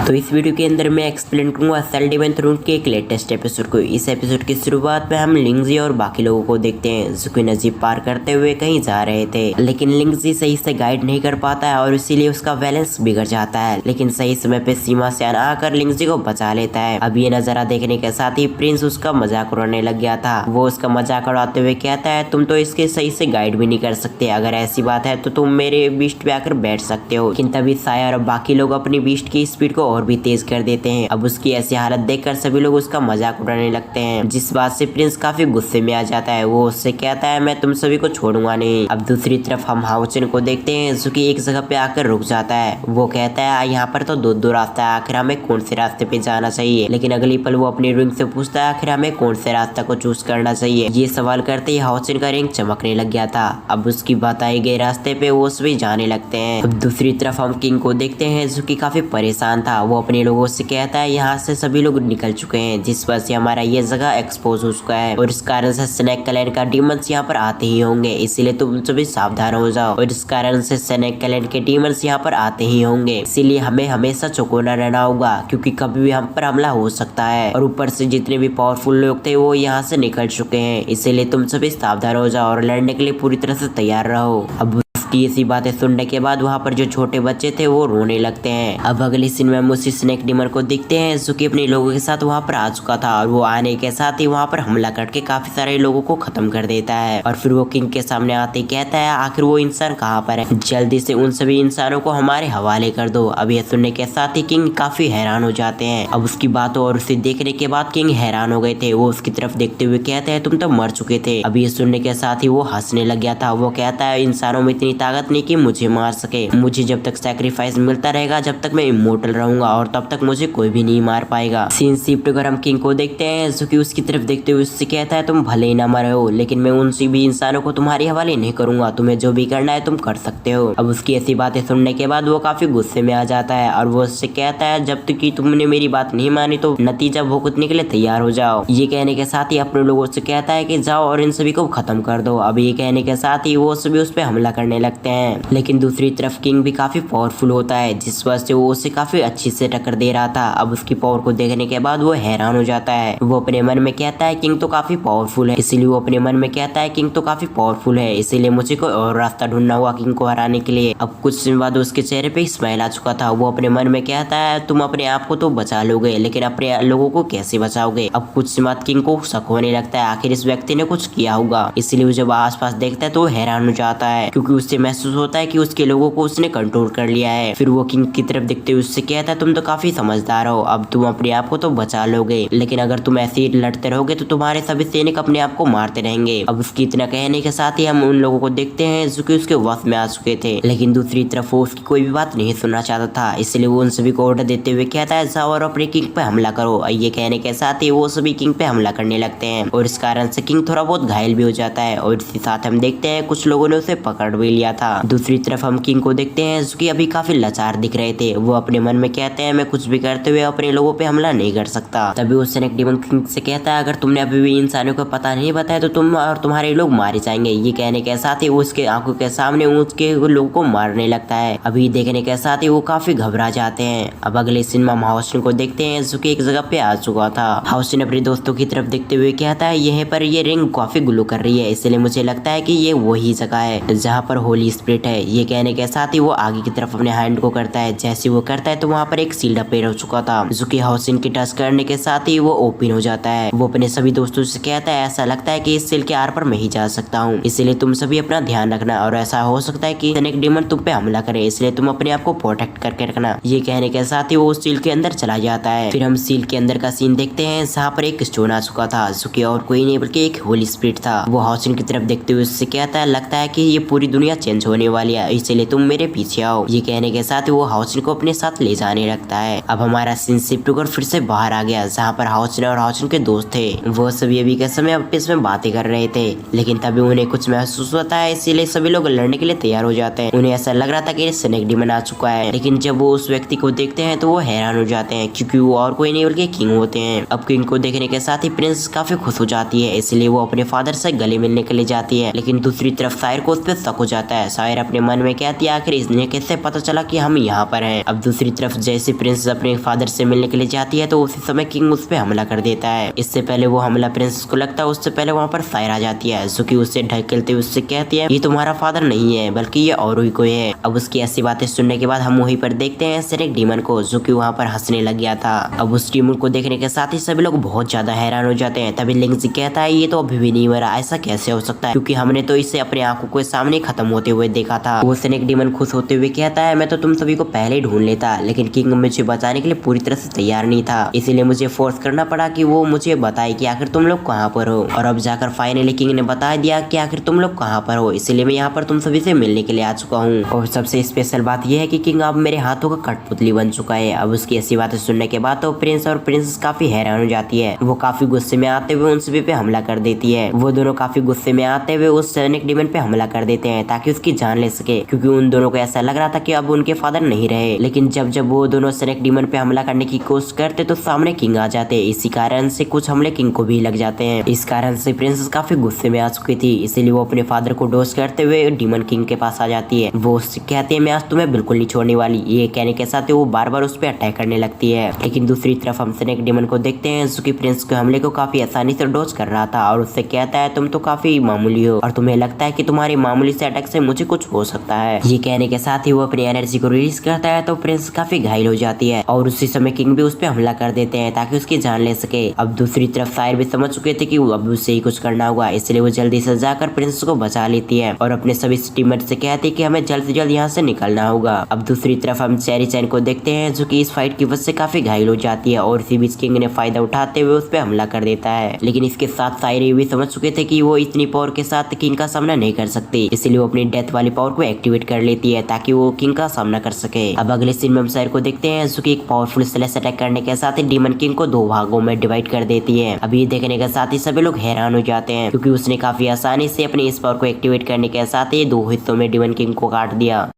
तो इस वीडियो के अंदर मैं एक्सप्लेन करूंगा सेल डिवाइन थ्रोन के एक लेटेस्ट एपिसोड को। इस एपिसोड की शुरुआत में हम लिंगजी और बाकी लोगों को देखते हैं जो कि नजीब पार करते हुए कहीं जा रहे थे, लेकिन लिंगजी सही से गाइड नहीं कर पाता है और इसीलिए उसका बैलेंस बिगड़ जाता है। लेकिन सही समय पे सीमा से आकर लिंगजी को बचा लेता है। अब ये नजारा देखने के साथ ही प्रिंस उसका मजाक उड़ाने लग गया था। वो उसका मजाक उड़ाते हुए कहता है तुम तो इसके सही से गाइड भी नहीं कर सकते, अगर ऐसी बात है तो तुम मेरे बीस्ट पे आकर बैठ सकते हो। लेकिन तभी साया और बाकी लोग अपनी बीस्ट की स्पीड को और भी तेज कर देते हैं। अब उसकी ऐसी हालत देखकर सभी लोग उसका मजाक उड़ाने लगते हैं, जिस बात से प्रिंस काफी गुस्से में आ जाता है। वो उससे कहता है मैं तुम सभी को छोड़ूंगा नहीं। अब दूसरी तरफ हम हाउचन को देखते हैं जो कि एक जगह पे आकर रुक जाता है। वो कहता है यहाँ पर तो दो रास्ता है, आखिर हमें कौन से रास्ते पे जाना चाहिए। लेकिन अगली पल वो अपनी रिंग से पूछता है आखिर हमें कौन से रास्ता को चूज करना चाहिए। ये सवाल करते ही हाउचन का रिंग चमकने लग गया था। अब उसकी बताई गई रास्ते पे वो सभी जाने लगते हैं। अब दूसरी तरफ हम किंग को देखते हैं जो कि काफी परेशान था। वो अपने लोगों से कहता है यहाँ से सभी लोग निकल चुके हैं, जिस वजह से हमारा ये जगह एक्सपोज हो चुका है और इस कारण से स्नेक क्लैन का डीमंस यहाँ पर आते ही होंगे, इसीलिए तुम सभी सावधान हो जाओ। और इस कारण से स्नेक क्लैन के डीमंस यहाँ पर आते ही होंगे, इसीलिए हमें हमेशा चौकन्ना रहना होगा क्योंकि कभी भी हम पर हमला हो सकता है। और ऊपर से जितने भी पावरफुल लोग थे वो यहाँ से निकल चुके हैं, इसीलिए तुम सभी सावधान हो जाओ और लड़ने के लिए पूरी तरह से तैयार रहो। अब की ऐसी बातें सुनने के बाद वहाँ पर जो छोटे बच्चे थे वो रोने लगते हैं। अब अगली सीन में हम उसी स्नेक डीमन को देखते हैं जो कि अपने लोगों के साथ वहाँ पर आ चुका था और वो आने के साथ ही वहाँ पर हमला करके काफी सारे लोगों को खत्म कर देता है। और फिर वो किंग के सामने आते ही कहता है आखिर वो इंसान कहाँ पर है, जल्दी से उन सभी इंसानों को हमारे हवाले कर दो। अब यह सुनने के साथ ही किंग काफी हैरान हो जाते हैं। अब उसकी बातों और उसे देखने के बाद किंग हैरान हो गए थे। वो उसकी तरफ देखते हुए कहते हैं तुम तो मर चुके थे। अब ये सुनने के साथ ही वो हंसने लग गया था। वो कहता है इंसानों में इतनी ताकत नहीं कि मुझे मार सके, मुझे जब तक सैक्रिफाइस मिलता रहेगा जब तक मैं इमोर्टल रहूंगा और तब तक मुझे कोई भी नहीं मार पाएगा। सीन शिफ्ट कर हम किंग को देखते हैं जो कि उसकी तरफ देखते हुए उससे कहता है तुम भले ही ना मरे हो, लेकिन मैं उन सभी इंसानों को तुम्हारे हवाले नहीं करूंगा, तुम्हें जो भी करना है तुम कर सकते हो। अब उसकी ऐसी बातें सुनने के बाद वो काफी गुस्से में आ जाता है और वो उससे कहता है जब तक कि तुमने मेरी बात नहीं मानी तो नतीजा भुगतने के लिए तैयार हो जाओ। ये कहने के साथ ही अपने लोगों से कहता है कि जाओ और इन सभी को खत्म कर दो। अब ये कहने के साथ ही वो सभी उस पर हमला करने लगते हैं। लेकिन दूसरी तरफ किंग भी काफी पावरफुल होता है, जिस वजह से वो उसे काफी अच्छी से टक्कर दे रहा था। अब उसकी पावर को देखने के बाद वो हैरान हो जाता है। वो अपने मन में कहता है किंग तो काफी पावरफुल है, इसीलिए वो अपने मन में कहता है किंग तो काफी पावरफुल है, इसीलिए मुझे कोई और रास्ता ढूंढना होगा किंग को हराने के लिए। अब कुछ समय बाद उसके चेहरे पे स्माइल आ चुका था। वो अपने मन में कहता है तुम अपने आप को तो बचा लोगे, लेकिन अपने लोगों को कैसे बचाओगे। अब कुछ समय बाद किंग को शक होने लगता है आखिर इस व्यक्ति ने कुछ किया होगा, इसलिए वो जब आसपास देखता है तो हैरान हो जाता है क्योंकि उससे महसूस होता है कि उसके लोगों को उसने कंट्रोल कर लिया है। फिर वो किंग की तरफ देखते हुए उससे कहता है तुम तो काफी समझदार हो, अब तुम अपने आप को तो बचा लोगे, लेकिन अगर तुम ऐसे ही लड़ते रहोगे तो तुम्हारे सभी सैनिक अपने आप को मारते रहेंगे। अब उसकी इतना कहने के साथ ही हम उन लोगों को देखते हैं जो कि उसके वश में आ चुके थे, लेकिन दूसरी तरफ वो उसकी कोई भी बात नहीं सुनना चाहता था, इसलिए वो उन सभी को ऑर्डर देते हुए कहता है जाओ और अपने किंग पे हमला करो। ये कहने के साथ ही वो सभी किंग पे हमला करने लगते हैं और इस कारण से किंग थोड़ा बहुत घायल भी हो जाता है और इसी साथ हम देखते हैं कुछ लोगों ने उसे पकड़ भी लिया था। दूसरी तरफ हम किंग को देखते हैं जो कि अभी काफी लाचार दिख रहे थे। वो अपने मन में कहते हैं मैं कुछ भी करते हुए अपने लोगों पे हमला नहीं कर सकता। तभी वो स्नेक डीमन किंग से कहता है अगर तुमने अभी भी इंसानों को पता नहीं बताया तो तुम और तुम्हारे लोग मारे जाएंगे। ये कहने के साथ ही वो उसके आंखों के सामने उसके लोगों को मारने लगता है। अभी देखने के साथ ही वो काफी घबरा जाते हैं। अब अगले सीन में हम हाउसिन को देखते हैं जो कि एक जगह पे आ चुका था। हाउसिन अपने दोस्तों की तरफ देखते हुए कहता है यहाँ पर ये रिंग काफी ग्लो कर रही है, इसलिए मुझे लगता है कि ये वही जगह है जहाँ पर होली स्पिरिट है। ये कहने के साथ ही वो आगे की तरफ अपने हैंड को करता है। जैसे वो करता है तो वहाँ पर एक सील्ड अपेयर हो चुका था जो कि हाउसिन की टच करने के साथ ही वो ओपन हो जाता है। वो अपने सभी दोस्तों से कहता है ऐसा लगता है कि इस सील के आर पर मैं ही जा सकता हूँ, इसलिए तुम सभी अपना ध्यान रखना और ऐसा हो सकता है कि स्नेक डीमन तुम पे हमला करे, इसलिए तुम अपने आप को प्रोटेक्ट करके रखना। ये कहने के साथ ही वो उस सील के अंदर चला जाता है। फिर हम सील के अंदर का सीन देखते हैं जहाँ पर एक स्टोन आ चुका था जो कि और कोई नहीं बल्कि एक होली स्पिरिट था। वो हाउसिन की तरफ देखते हुए उससे कहता है लगता है कि ये पूरी दुनिया चेंज होने वाली है, इसलिए तुम मेरे पीछे आओ। ये कहने के साथ ही वो हाउसिन को अपने साथ ले जाने लगता है। अब हमारा सीन शिफ्ट होकर फिर से बाहर आ गया जहाँ पर हाउसिन और हाउसिन के दोस्त थे। वो सभी अभी के समय आपस में बातें कर रहे थे, लेकिन तभी उन्हें कुछ महसूस होता है, इसीलिए सभी लोग लड़ने के लिए तैयार हो जाते हैं। उन्हें ऐसा लग रहा था कि स्नेक डीमन आ चुका है, लेकिन जब वो उस व्यक्ति को देखते हैं तो वो हैरान हो जाते हैं क्योंकि वो और कोई नहीं बल्कि किंग होते हैं। अब किंग को देखने के साथ ही प्रिंस काफी खुश हो जाती है, इसलिए वो अपने फादर से गले मिलने के लिए जाती है, लेकिन दूसरी तरफ सायर को उस पर शक हो जाता जाता है। सायर अपने मन में कहती है आखिर इन्हें कैसे पता चला कि हम यहाँ पर हैं। अब दूसरी तरफ जैसे प्रिंसेस अपने फादर से मिलने के लिए जाती है तो उसी समय किंग उस पर हमला कर देता है। इससे पहले वो हमला प्रिंसेस को लगता है उससे पहले वहाँ पर सायर आ जाती है जो कि उससे ढकेलते हुए उससे कहती है ये तुम्हारा फादर नहीं है बल्कि ये और ही कोई है। अब उसकी ऐसी बातें सुनने के बाद हम वहीं पर देखते हैं सेनेक डीमन को जो कि वहाँ पर हंसने लग गया था। अब उस डीमन को देखने के साथ ही सभी लोग बहुत ज्यादा हैरान हो जाते हैं। तभी लिंग्जी कहता है ये तो अभी भी नहीं मरा, ऐसा कैसे हो सकता है क्योंकि हमने तो इसे अपने आंखों के सामने खत्म होते हुए देखा था। वो सेनेक डीमन खुश होते हुए कहता है मैं तो तुम सभी को पहले ही ढूंढ लेता लेकिन किंग मुझे बचाने के लिए पूरी तरह से तैयार नहीं था, इसीलिए मुझे फोर्स करना पड़ा कि वो मुझे बताए कि आखिर तुम लोग कहाँ पर हो। और अब जाकर फाइनली किंग ने बता दिया कि आखिर तुम लोग कहाँ पर हो, इसलिए मैं यहाँ पर तुम सभी से मिलने के लिए आ चुका हूँ। और सबसे स्पेशल बात यह है कि किंग अब मेरे हाथों का कठपुतली बन चुका है। अब उसकी ऐसी बातें सुनने के बाद तो प्रिंस और प्रिंसेस काफी हैरान हो जाती है। वो काफी गुस्से में आते हुए उन सभी पे हमला कर देती है। वो दोनों काफी गुस्से में आते हुए उस सेनेक डीमन पे हमला कर देते हैं ताकि उसकी जान ले सके क्योंकि उन दोनों को ऐसा लग रहा था कि अब उनके फादर नहीं रहे। लेकिन जब वो दोनों सेनेक डीमन पे हमला करने की कोशिश करते तो सामने किंग आ जाते। इसी कारण से कुछ हमले किंग को भी लग जाते हैं। इस कारण से प्रिंसेस काफी गुस्से में आ चुकी थी, इसीलिए वो अपने फादर को डोज करते हुए डीमन किंग के पास आ जाती है। वो उससे कहती है मैं आज तुम्हें बिल्कुल नहीं छोड़ने वाली। ये कहने के साथ ही वो बार बार उस पर अटैक करने लगती है। लेकिन दूसरी तरफ हम सेनेक डीमन को देखते हैं जो कि प्रिंस के हमले को काफी आसानी से डोज कर रहा था और उससे कहता है तुम तो काफी मामूली हो और तुम्हें लगता है कि तुम्हारी मामूली से अटैक से मुझे कुछ हो सकता है। ये कहने के साथ ही वो अपनी एनर्जी को रिलीज करता है तो प्रिंस काफी घायल हो जाती है और उसी समय किंग भी उस पर हमला कर देते हैं ताकि उसकी जान ले सके। अब दूसरी तरफ सायर भी समझ चुके थे कि अब उससे ही कुछ करना होगा, इसलिए वो जल्दी से जाकर प्रिंस को बचा लेती है और अपने सभी टीममेट से कहती है कि हमें जल्द से जल्द यहाँ से निकलना होगा। अब दूसरी तरफ हम चेरी चैन को देखते हैं जो कि इस फाइट की वजह से काफी घायल हो जाती है और इसी बीच किंग ने फायदा उठाते हुए उस पर हमला कर देता है। लेकिन इसके साथ सायर भी समझ चुके थे कि वो इतनी पावर के साथ किंग का सामना नहीं कर सकती, इसलिए वो अपनी डेथ वाली पावर को एक्टिवेट कर लेती है ताकि वो किंग का सामना कर सके। अब अगले सीन में हम सायर को देखते हैं जो कि एक पावरफुल स्लैश अटैक करने के साथ ही डीमन किंग को दो भागों में डिवाइड कर देती है। अब ये देखने के साथ ही सभी लोग हैरान हो जाते हैं क्योंकि उसने काफी आसानी से अपनी इस पावर को एक्टिवेट करने के साथ ही दो हिस्सों में डीमन किंग को काट दिया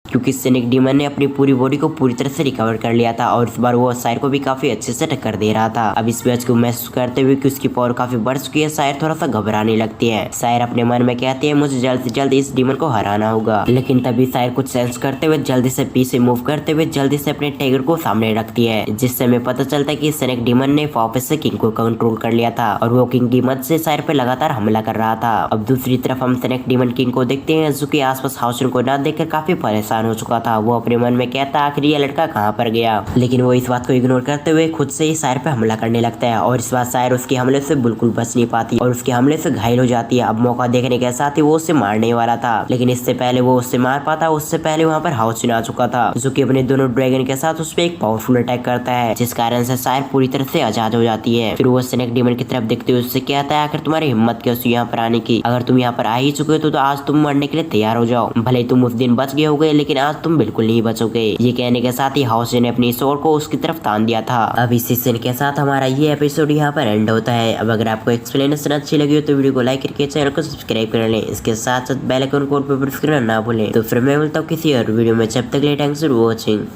क्योंकि सेनेक डीमन ने अपनी पूरी बॉडी को पूरी तरह से रिकवर कर लिया था और इस बार वो सायर को भी काफी अच्छे से टक्कर दे रहा था। अब इस मैच को महसूस करते हुए कि उसकी पावर काफी बढ़ चुकी है सायर थोड़ा सा घबराने लगती है। सायर अपने मन में कहती है मुझे जल्द से जल्द इस डीमन को हराना होगा, लेकिन तभी सायर कुछ सेंस करते हुए जल्दी से पीछे मूव करते हुए जल्दी से अपने टाइगर को सामने रखती है, जिससे हमें पता चलता है कि सेनेक डीमन ने वापस से किंग को कंट्रोल कर लिया था और वो किंग की मदद से सायर पे लगातार हमला कर रहा था। अब दूसरी तरफ हम सेनेक डीमन किंग को देखते हैं जो कि आसपास हाउसन को न देखकर काफी परेशान हो चुका था। वो अपने मन में कहता आखिर ये लड़का कहाँ पर गया, लेकिन वो इस बात को इग्नोर करते हुए खुद से ही सायर पे हमला करने लगता है और इस बार सायर उसके हमले से बिल्कुल बच नहीं पाती और उसके हमले से घायल हो जाती है। अब मौका देखने के साथ ही वो उसे मारने वाला था, लेकिन इससे पहले वो उससे मार पाता उससे पहले वहाँ पर हाउसन आ चुका था जो कि अपने दोनों ड्रैगन के साथ उस पर एक पावरफुल अटैक करता है, जिस कारण से सायर पूरी तरह से आजाद हो जाती है। फिर वो सेनेक डीमन की तरफ देखते हुए उससे कहता है आखिर तुम्हारी हिम्मत कैसी यहाँ पर आने की, अगर तुम यहाँ पर आ ही चुके हो तो आज तुम मरने के लिए तैयार हो जाओ, भले तुम उस दिन बच गए हो गए लेकिन आज तुम बिल्कुल नहीं बचोगे। ये कहने के साथ ही हाउसन ने अपनी स्वॉर्ड को उसकी तरफ तान दिया था। अब इसी सीन के साथ हमारा ये एपिसोड यहाँ पर एंड होता है। अब अगर आपको एक्सप्लेनेशन अच्छी लगी हो तो वीडियो को लाइक करके चैनल को सब्सक्राइब कर लें, इसके साथ साथ बेल आइकन को प्रेस करना ना भूलें। तो फिर मैं मिलता हूँ किसी और वीडियो में, जब तक ले थैंक्स फॉर वॉचिंग।